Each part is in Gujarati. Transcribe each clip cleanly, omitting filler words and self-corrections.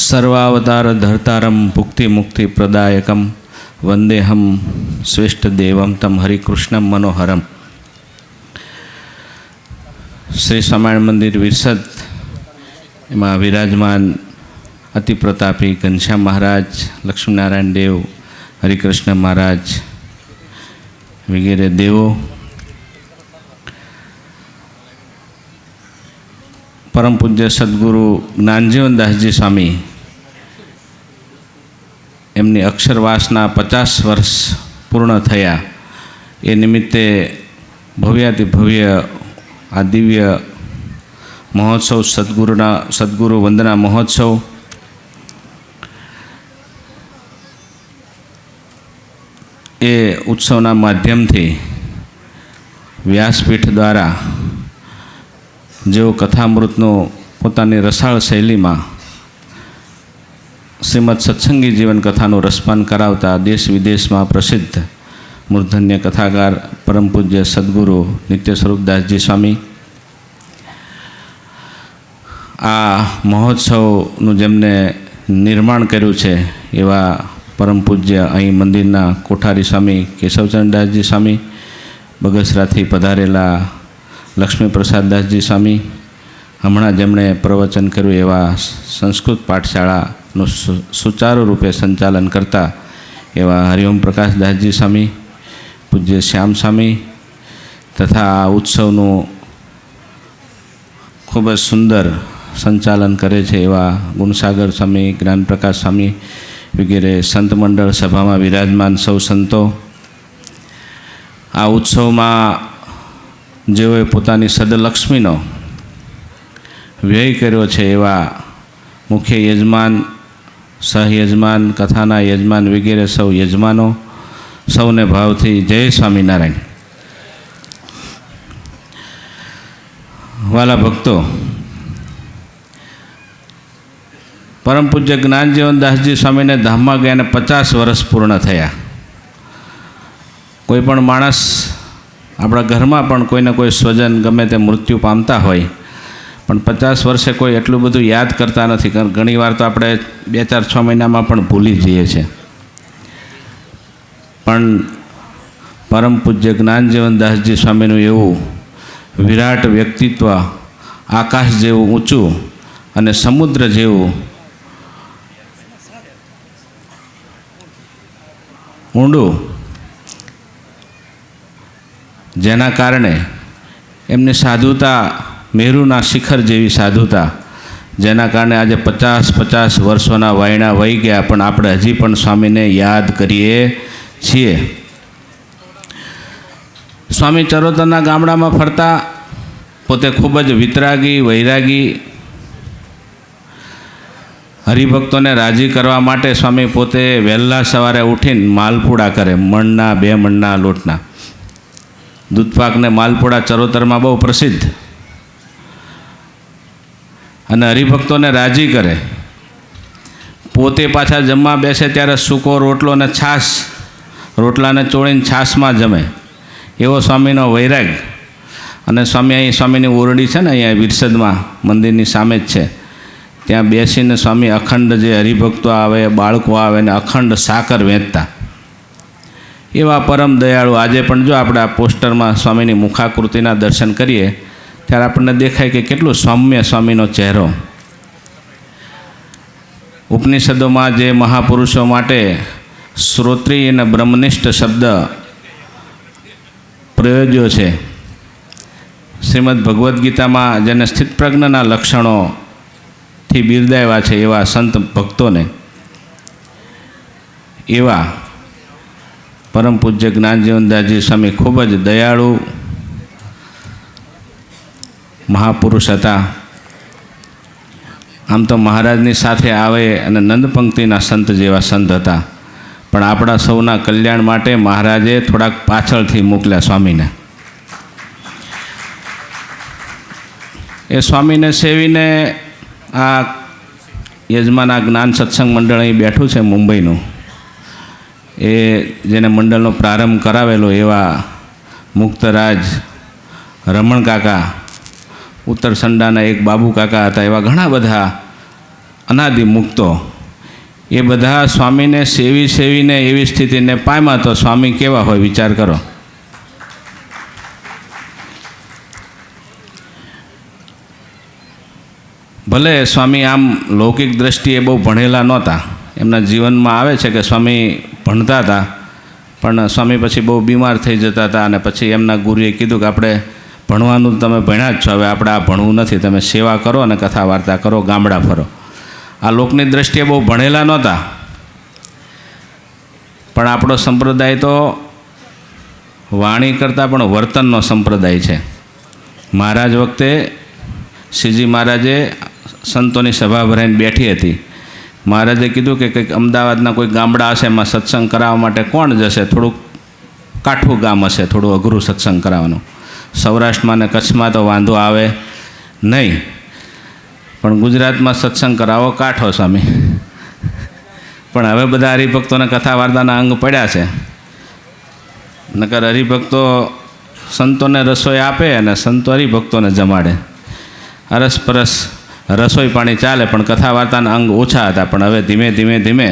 सर्वावतार धर्तारम भुक्ति मुक्ति प्रदायकम वंदेहम श्रेष्ठ देवम तम हरिकृष्णम मनोहरम। श्री स्वामिनारायण मंदिर विरसद में विराजमान अति प्रतापी घनश्याम महाराज, लक्ष्मीनारायण देव, हरिकृष्ण महाराज वगैरह देवों, परम पूज्य सद्गुरु ज्ञानजीवन दासजी स्वामी एमनी अक्षरवासना 50 वर्ष पूर्ण थया ए निमित्ते भव्याति भव्य आ दिव्य महोत्सव सद्गुरु वंदना महोत्सव ए उत्सवना माध्यम थी व्यासपीठ द्वारा जो कथामृतनो पोतानी रसाळ शैली में श्रीमद सत्संगी जीवन कथानो रसपान करावता देश विदेश में प्रसिद्ध मूर्धन्य कथाकार परम पूज्य सद्गुरु नित्य स्वरूप दासजी स्वामी आ महोत्सवનું જેમને निर्माण કર્યું છે એવા परम पूज्य અહીં મંદિરના કોઠારી સ્વામી કેશવચંદ્ર દાસજી સ્વામી, બગસરાથી પધારેલા लक्ष्मी प्रसाद दासजी स्वामी, हमणा जेमणे प्रवचन कर्युं एवा संस्कृत पाठशाळानुं सुचारू रूपे संचालन करता एवा हरिओम प्रकाश दासजी स्वामी, पूज्य श्याम स्वामी तथा आ उत्सवनुं खूब ज सुंदर संचालन करे छे एवा गुणसागर स्वामी, ज्ञान प्रकाश स्वामी वगैरह संत मंडल सभा में विराजमान सौ संतो आ उत्सव में जेओए पोतानी सदलक्ष्मीनो व्यय कर्यो छे एवा मुख्य यजमान, सहयजमान, कथाना यजमान वगैरह सौ यजमानो सौने भावथी जय स्वामीनारायण। वाला भक्तों, परम पूज्य ज्ञानजीवन दासजी स्वामी ने धाम में गया 50 वर्ष पूर्ण थया। कोईपण माणस अपना घर में पण कोई ने कोई स्वजन गमे ते मृत्यु पामता होय पण 50 वर्षे कोई एटलुं बधुं याद करता नथी। घणी वार तो आपणे 2-4-6 महीना में पण भूली जईए छे। पण परम पूज्य ज्ञानजीवन दासजी स्वामीनुं एवुं विराट व्यक्तित्व, आकाश जेवुं ऊंचुं अने समुद्र जेवुं ऊंडुं, जेना कारणे एमनी साधुता मेरुना शिखर जेवी साधुता, जेना कारणे आज 50-50 वर्षोना वायणा वही गया पण आपणे हजी पण स्वामीने याद करीए छीए। स्वामी चरोतरना गामडामां फरता पोते खूब ज वितरागी, वैरागी, हरिभक्तोने राजी करवा माटे स्वामी पोते वहेला सवारे उठीने मालपुड़ा करे, मणना 2 मणना लोटना। दूधपाक ने मालपुड़ा चरोतर में बहु प्रसिद्ध अने हरिभक्तों ने राजी करे। पोते पाछा जमवा बेसे त्यारे सूको रोटलो ने छास, रोटला ने चोळीने छास में जमे एवो स्वामीनो वैराग। अने स्वामी अहीं स्वामीनी ओरडी छे ने अहीं विरसद में मंदिरनी सामे ज छे, त्यां बेसीने स्वामी अखंड जे हरिभक्तो आवे, बाळको आवे ने अखंड साकर वेचता एवा परम दयाळु। आजे पण जो आपणे आ पोस्टर में स्वामीनी मुखाकृतिना दर्शन करीए त्यारे आपणे देखाय के केटलो सौम्य स्वामीनो चेहरो। उपनिषदों में जे महापुरुषों माटे श्रोत्रिय अने ब्रह्मनिष्ठ शब्द प्रयोज्यो छे, श्रीमद भगवद गीता में जेने स्थितप्रज्ञना लक्षणों थी बिरदाव्या छे एवा संत भक्तोने एवा परम पूज्य ज्ञानजीवन दासजी स्वामी खूब ज दयाळु महापुरुष हता। आम तो महाराजनी साथे आवे अने नंद पंक्तिना संत जेवा संत हता, पण आपणा सौना कल्याण माटे महाराजे थोड़ाक पाछळथी मोकल्या स्वामीने। ए स्वामीने सेवीने आ यजमान आ ज्ञान सत्संग मंडळ अहीं बेठुं छे मुंबईनुं, ए जेने मंडलनो प्रारंभ करावेलो एवा मुक्तराज रमण काका, उत्तर संडाना एक बाबू काका हता, एवा घणा बधा અનાદિ મુક્તો એ બધા સ્વામીને સેવીને એવી સ્થિતિને પામ્યા તો સ્વામી કેવા હોય વિચાર કરો. ભલે સ્વામી આમ લૌકિક દ્રષ્ટિએ બહુ ભણેલા નહોતા, એમના જીવનમાં આવે છે કે સ્વામી ભણતા હતા, પણ સ્વામી પછી બહુ બીમાર થઈ જતા હતા અને પછી એમના ગુરુએ કીધું કે આપણે ભણવાનું તમે ભણ્યા જ છો, હવે આપણે આ ભણવું નથી, તમે સેવા કરો અને કથા વાર્તા કરો, ગામડા ફરો. આ લોકની દ્રષ્ટિએ બહુ ભણેલા નહોતા, પણ આપણો સંપ્રદાય તો વાણી કરતાં પણ વર્તનનો સંપ્રદાય છે. મહારાજ વખતે શ્રીજી મહારાજે સંતોની સભા ભરાઈને બેઠી હતી. મહારાજે કીધું કે કંઈક અમદાવાદના કોઈ ગામડા હશે, એમાં સત્સંગ કરાવવા માટે કોણ જશે? થોડુંક કાઠું ગામ હશે, થોડું અઘરું સત્સંગ કરાવવાનું. સૌરાષ્ટ્રમાં ને કચ્છમાં તો વાંધો આવે નહીં, પણ ગુજરાતમાં સત્સંગ કરાવો કાઠો સ્વામી. પણ હવે બધા હરિભક્તોને કથા વાર્તાના અંગ પડ્યા છે. નકર હરિભક્તો સંતોને રસોઈ આપે અને સંતો હરિભક્તોને જમાડે. અરસપરસ રસોઈ પાણી ચાલે, પણ કથા વાર્તાના અંગ ઓછા હતા. પણ હવે ધીમે ધીમે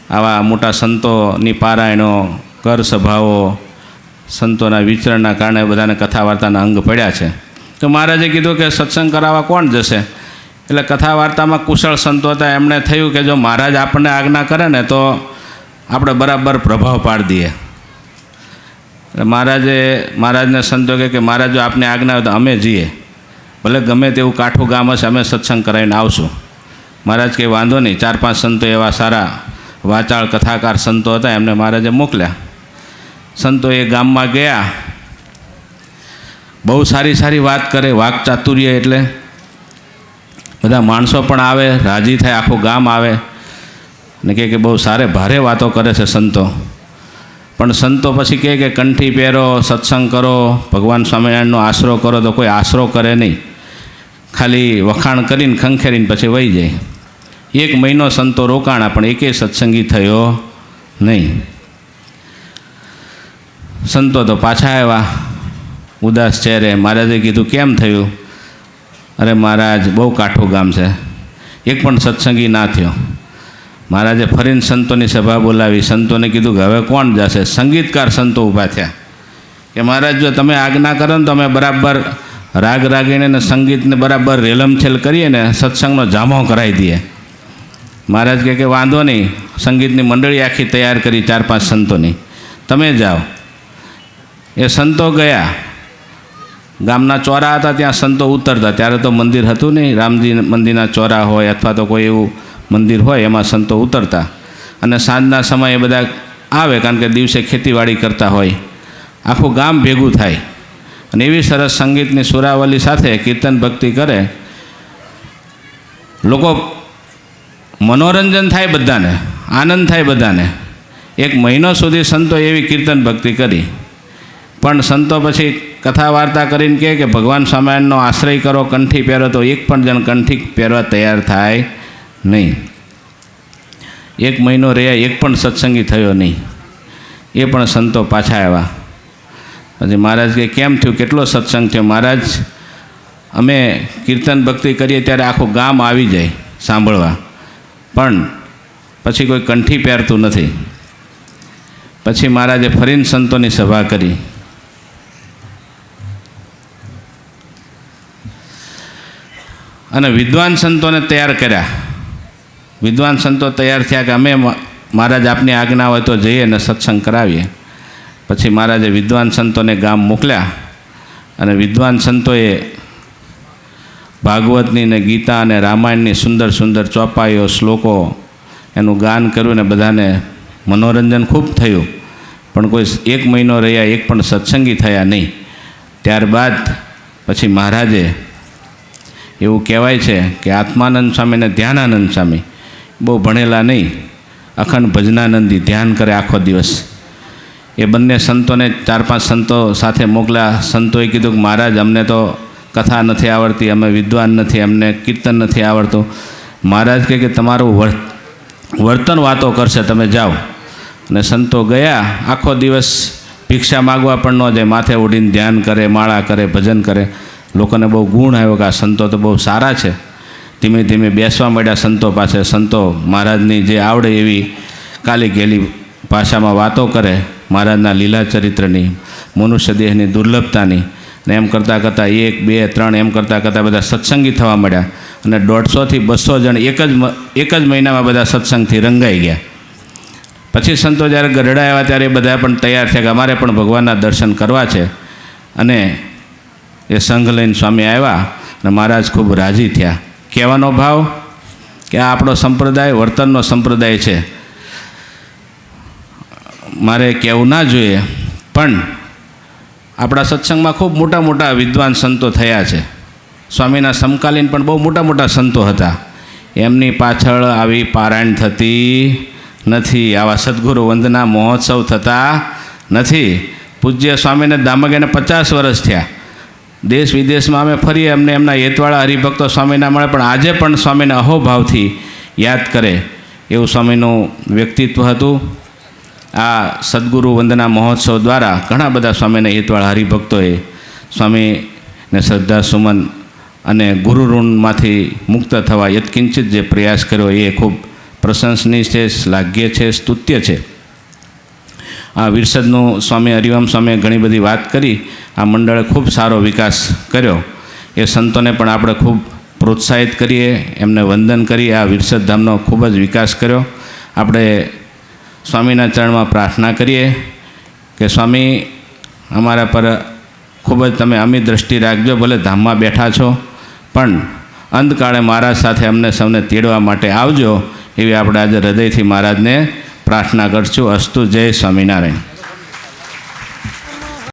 આવા મોટા સંતોની પારાયણો, કર સભાઓ, સંતોના વિચરણના કારણે બધાને કથા વાર્તાના અંગ પડ્યા છે. તો મહારાજે કીધું કે સત્સંગ કરાવવા કોણ જશે? એટલે કથા વાર્તામાં કુશળ સંતો હતા, એમણે થયું કે જો મહારાજ આપણને આજ્ઞા કરે ને તો આપણે બરાબર પ્રભાવ પાડી દઈએ. એટલે મહારાજને સંતો કે મહારાજ જો આપને આજ્ઞા હોય તો અમે જઈએ, ભલે ગમે તેવું કાઠું ગામ હશે, અમે સત્સંગ કરાવીને આવશું. મહારાજ કંઈ વાંધો નહીં. 4-5 સંતો એવા સારા વાચાળ કથાકાર સંતો હતા, એમને મહારાજે મોકલ્યા. સંતો એ ગામમાં ગયા, બહુ સારી વાત કરે, વાક ચાતુર્ય, એટલે બધા માણસો પણ આવે, રાજી થાય, આખું ગામ આવે ને કે બહુ ભારે વાતો કરે છે સંતો. પણ સંતો પછી કહે કે કંઠી પહેરો, સત્સંગ કરો, ભગવાન સ્વામિનારાયણનો આશરો કરો, તો કોઈ આશરો કરે નહીં, ખાલી વખાણ કરીને ખંખેરીને પછી વહી જાય. 1 મહિનો સંતો રોકાણા, પણ એકેય સત્સંગી થયો નહીં. સંતો તો પાછા આવ્યા ઉદાસ ચહેરે. મહારાજે કીધું કેમ થયું? અરે મહારાજ, બહુ કાઠું ગામ છે, એક પણ સત્સંગી ના થયો. મહારાજે ફરીને સંતોની સભા બોલાવી. સંતોને કીધું કે હવે કોણ જશે? સંગીતકાર સંતો ઊભા થયા કે મહારાજ જો તમે આજ્ઞા કરો ને તો અમે બરાબર રાગ રાગીને ને સંગીતને બરાબર રેલમછેલ કરીએ ને સત્સંગનો જામો કરાવી દઈએ. મહારાજ કહે કે વાંધો નહીં, સંગીતની મંડળી આખી તૈયાર કરી 4-5 સંતોની, તમે જાઓ. એ સંતો ગયા. ગામના ચોરા હતા, ત્યાં સંતો ઉતરતા. ત્યારે તો મંદિર હતું નહીં, રામજી મંદિરના ચોરા હોય અથવા તો કોઈ એવું મંદિર હોય, એમાં સંતો ઉતરતા. અને સાંજના સમયે બધા આવે, કારણ કે દિવસે ખેતીવાડી કરતા હોય. આખું ગામ ભેગું થાય અને એવી સરસ સંગીતની સુરાવલી સાથે કીર્તન ભક્તિ કરે. લોકો મનોરંજન થાય, બધાને આનંદ થાય બધાને. 1 મહિનો સુધી સંતો એવી કીર્તન ભક્તિ કરી. પણ સંતો પછી કથા વાર્તા કરીને કહે કે ભગવાન સ્વામિનારાયણનો આશ્રય કરો, કંઠી પહેરો, તો એક પણ જણ કંઠી પહેરવા તૈયાર થાય નહીં. 1 મહિનો રહ્યા, એક પણ સત્સંગી થયો નહીં. એ પણ સંતો પાછા આવ્યા. પછી મહારાજ કે કેમ થયું, કેટલો સત્સંગ થયો? મહારાજ, અમે કીર્તન ભક્તિ કરીએ ત્યારે આખું ગામ આવી જાય સાંભળવા, પણ પછી કોઈ કંઠી પહેરતું નથી. પછી મહારાજે ફરીને સંતોની સભા કરી. અને વિદ્વાન સંતોને તૈયાર કર્યા. વિદ્વાન સંતો તૈયાર થયા કે અમે મહારાજ આપની આજ્ઞા હોય તો જઈએ ને સત્સંગ કરાવીએ. પછી મહારાજે વિદ્વાન સંતોને ગામ મોકલ્યા અને વિદ્વાન સંતોએ ભાગવતની ને ગીતા અને રામાયણની સુંદર ચોપાઈઓ, શ્લોકો એનું ગાન કર્યું ને બધાને મનોરંજન ખૂબ થયું. પણ કોઈ 1 મહિનો રહ્યા, એક પણ સત્સંગી થયા નહીં. ત્યારબાદ પછી મહારાજે, એવું કહેવાય છે કે આત્માનંદ સ્વામી અને ધ્યાનાનંદ સ્વામી બહુ ભણેલા નહીં, અખંડ ભજનાનંદી ધ્યાન કરે આખો દિવસ. એ બંને સંતોને 4-5 સંતો સાથે મોકલ્યા. સંતોએ કીધું કે મહારાજ, અમને તો કથા નથી આવડતી, અમે વિદ્વાન નથી, અમને કીર્તન નથી આવડતું. મહારાજ કહે કે તમારું વર્તન વાતો કરશે, તમે જાઓ. અને સંતો ગયા. આખો દિવસ ભિક્ષા માગવા પણ ન જાય, માથે ઉડીને ધ્યાન કરે, માળા કરે, ભજન કરે. લોકોને બહુ ગુણ આવ્યો કે આ સંતો તો બહુ સારા છે. ધીમે ધીમે બેસવા માંડ્યા સંતો પાસે. સંતો મહારાજની જે આવડે એવી કાલી ગેલી ભાષામાં વાતો કરે, મહારાજના લીલા ચરિત્રની, મનુષ્ય દેહની દુર્લભતાની. ને એમ કરતાં કરતાં 1, 2, 3 એમ કરતાં કરતાં બધા સત્સંગી થવા માંડ્યા. અને 150 થી 200 જણ એક જ મહિનામાં બધા સત્સંગથી રંગાઈ ગયા. પછી સંતો જ્યારે ગઢડા આવ્યા ત્યારે એ બધા પણ તૈયાર થયા કે અમારે પણ ભગવાનના દર્શન કરવા છે. અને એ સંઘ લઈને સ્વામી આવ્યા અને મહારાજ ખૂબ રાજી થયા. કહેવાનો ભાવ કે આ આપણો સંપ્રદાય વર્તનનો સંપ્રદાય છે, મારે કહેવું ના જોઈએ, પણ આપણા સત્સંગમાં ખૂબ મોટા મોટા વિદ્વાન સંતો થયા છે. સ્વામીના સમકાલીન પણ બહુ મોટા મોટા સંતો હતા. એમની પાછળ આવી પારાયણ થતી નથી, આવા સદગુરુ વંદના મહોત્સવ થતા નથી. પૂજ્ય સ્વામીને દામગ્યાને 50 વર્ષ થયા. દેશ વિદેશમાં અમે ફરીએ, અમને એમના હેતવાળા હરિભક્તો સ્વામીના મળે, પણ આજે પણ સ્વામીને અહોભાવથી યાદ કરે એવું સ્વામીનું વ્યક્તિત્વ હતું. આ સદગુરુ વંદના મહોત્સવ દ્વારા ઘણા બધા સ્વામીના હિતવાળા હરિભક્તોએ સ્વામીને શ્રદ્ધા સુમન અને ગુરુ ઋણમાંથી મુક્ત થવા યત્કિંચિત જે પ્રયાસ કર્યો એ ખૂબ પ્રશંસનીય છે, શ્લાઘ્ય છે, સ્તુત્ય છે. આ વિરસદનું સ્વામી હરિઓમ સ્વામીએ ઘણી બધી વાત કરી. આ મંડળે ખૂબ સારો વિકાસ કર્યો. એ સંતોને પણ આપણે ખૂબ પ્રોત્સાહિત કરીએ, એમને વંદન કરી. આ વિરસદ ધામનો ખૂબ જ વિકાસ કર્યો. આપણે સ્વામીના ચરણમાં પ્રાર્થના કરીએ કે સ્વામી અમારા પર ખૂબ જ તમે અમી દ્રષ્ટિ રાખજો. ભલે ધામમાં બેઠા છો, પણ અંતકાળે મહારાજ સાથે અમને સૌને તેડવા માટે આવજો, એવી આપણે આજે હૃદયથી મહારાજને પ્રાર્થના કરશું. અસ્તુ. જય સ્વામિનારાયણ.